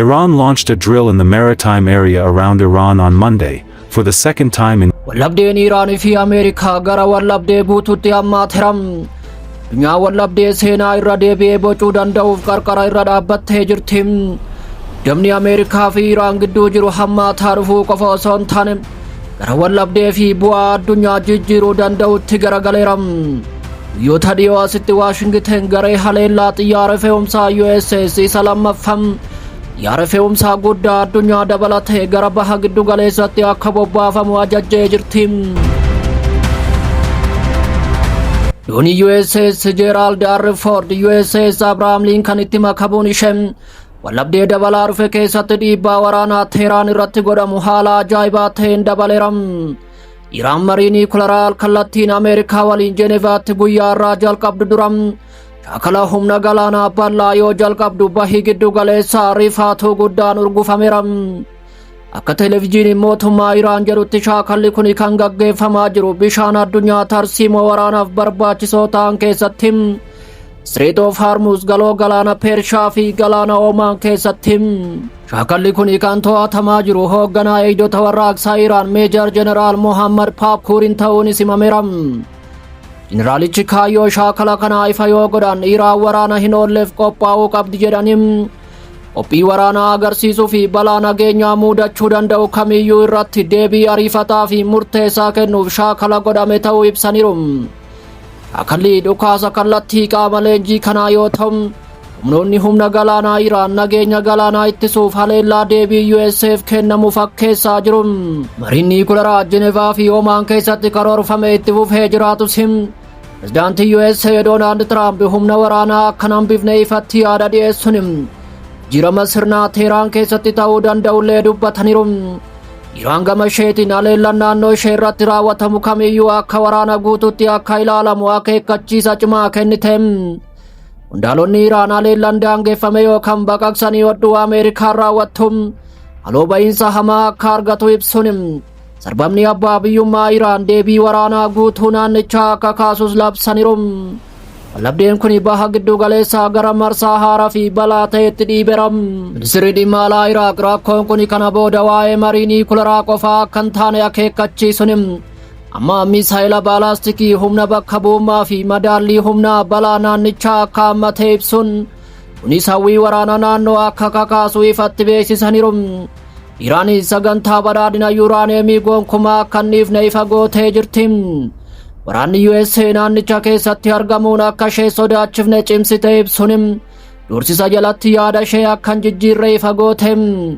Iran launched a drill in the maritime area around Iran on Monday, for the second time in wallabdeen Iran fi Amerika gara wallabdee buututti ammaatiram. Dunyaa wallabdee seenaa irra deebi'ee bocuu danda'uuf qarqara irra dhaabbattee jirti. Damni Amerikaa fi Iraan gidduu jiru hammaataa dhufuu qofa osoo hin taane gara wallabdee fi bu'aa addunyaa jijjiiruu danda'utti garagaleera. Guyyoota dhiyoo asitti Waashingten garee haleellaa xiyyaara fe'umsaa USS isa lammaffaa xiyyaara fe'umsaa guddaa addunyaa dabalatee gara baha giddu galeessatti akka bobbaafamu ajajjee jirti. Doonii USS Gerald R. Ford USS Abraham Lincoln itti makamuun ishee wallabdee dabalaa dhufe keessatti dhiibbaa waraanaa Teheraan irratti godhamu haala ajaa'ibaa ta'een dabaleera. Iraan marii niwukileeraa kallattiin Ameerikaa waliin Jenevaatti guyyaa irraa jalqabdu dura shaakala humna galaanaa bal'aa yoo jalqabdu bahii giddu galeessaa rifaatuu guddaan urgufameera. Akka televezyiiniin mootummaa Iraan jedhutti shaakalli kun kan gaggeeffamaa jiru bishaan addunyaa tarsiimoo waraanaaf barbaachisoo ta'an keessatti Strait of Hormuz galoo galaana Pershaa fi galaana Oman keessatti. Shaakalli kun kan to'atamaa jiru hoogganaa eegdota warraaqsaa Iraan Meejar Jeneraal Mohammad Paapkuuriin ta'uunis himameera. Jeneraalichi kaayyoo shaakala kanaa ifa yoo godhan Iraan waraana hin oolleef qophaa'uu qabdi jedhanii qophii waraanaa agarsiisuu fi balaa nageenyaa mudachuu danda'u kamiyyuu irratti deebii ariifataa fi murteessaa kennuuf shaakala godhame ta'uu ibsaniiru. Shaakalli dhukaasa kallattii qaama leenjii kanaa yoo ta'u humnoonni humna galaanaa Iraan nageenya galaanaa ittisuuf haleellaa deebii USF kennamu fakkeessaa jiru. Mariin niwukileeraa Jenevaa fi Oman keessatti karoorfame itti fufee jiraatus pirezidaantii USA Doonaald Tiraamp humna waraanaa akka hin hambifne ifatti yaada dhiyeessuun jijjiirama sirnaa Teheraan keessatti ta'uu danda'ullee dubbataniiru. Iraan gama isheetiin haleellaan naannoo ishee irratti raawwatamu kamiyyuu akka waraana guutuutti akka ilaalamu akeekkachiisa cimaa kennite. Qondaalonni Iraan haleellaan daangeffame yookaan baqaqsanii hodhuu Ameerikaan raawwattu haaloo ba'iinsa hamaa akka argatu ibsuun sarbamni abbaa biyyummaa Iraan deebii waraanaa guutuu naannichaa akka kaasus labsaniiru. Wallabdeen kun baha giddu galeessaa gara marsaa haaraa fi balaa ta'etti dhiibeera. Ministeerri dhimma alaa Iraaq rakkoon kun kana booda waa'ee marii niwukileeraa qofaa akka hin taane akeekkachiisuun amma misaayila baalaastikii humna bakka bu'ummaa fi madaallii humna balaa naannichaa akka hammatee ibsuun kunis hawwii waraana naannoo akka kakaasu ifatti beeksisaniiru. Iraan sagantaa badhaadhina yuuraaneemii gonkumaa akka hin dhiifne ifa gootee jirti. Waraanni USA naannicha keessatti argamuun akka ishee sodaachifne cimsitee ibsuun dursisa jalatti yaada ishee akka hin jijjiirre ifa goote.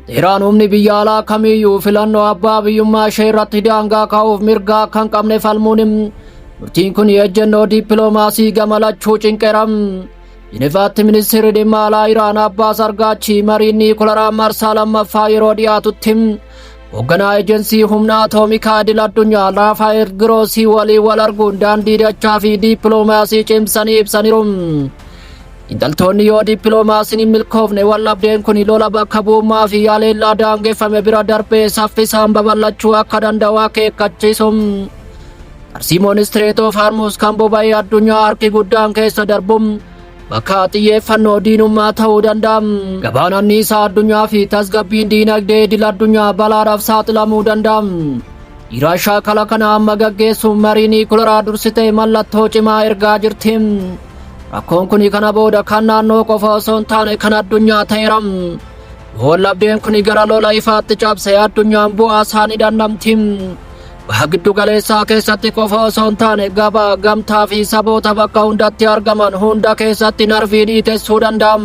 Teheraan humni biyya alaa kamiyyuu filannoo abbaa biyyummaa ishee irratti daangaa kaa'uuf mirga akka hin qabne falmuun murtiin kun ejjennoo dippiloomaasii gama lachuu cinqeera. Jenevaatti ministeerri dhimma alaa Iraan Abbaas Argaachi mariin niwukileeraa marsaa lammaffaa yeroo dhiyaatutti hoogganaa eejensii humna atoomikaa idil addunyaa Raafaa'el Giroosii waliin wal arguun daandii dachaa fi dippiloomaasii cimsanii ibsaniiru. Intaltoonni yoo dippiloomaasiin hin milkoofne wallabdeen kun lola bakka bu'ummaa fi haleellaa daangeffame bira darbee saffisaan babal'achuu akka danda'u akeekkachiisu. Tarsiimoon Strait of Hormuz kan boba'ee addunyaa harki guddaan keessa darbu bakka xiyyeeffannoo diinummaa ta'uu danda'a. Gabaan anniisaa addunyaa fi tasgabbiin diinagdee idil addunyaa balaadhaaf saaxilamuu danda'a. Iraan shaakala kana amma gaggeessuun marii niwukileeraa dursitee mallattoo cimaa ergaa jirti. Rakkoon kun kana booda kan naannoo qofa osoo hin taane kan addunyaa ta'eera. Wallabdeen kun gara lola ifaatti cabsee addunyaan bu'aa isaanii dhandhamti. Baha giddu galeessaa keessatti qofa osoo hin taane gabaa gamtaa fi saboota bakka hundatti argaman hunda keessatti narvii dhiitessuu danda'a.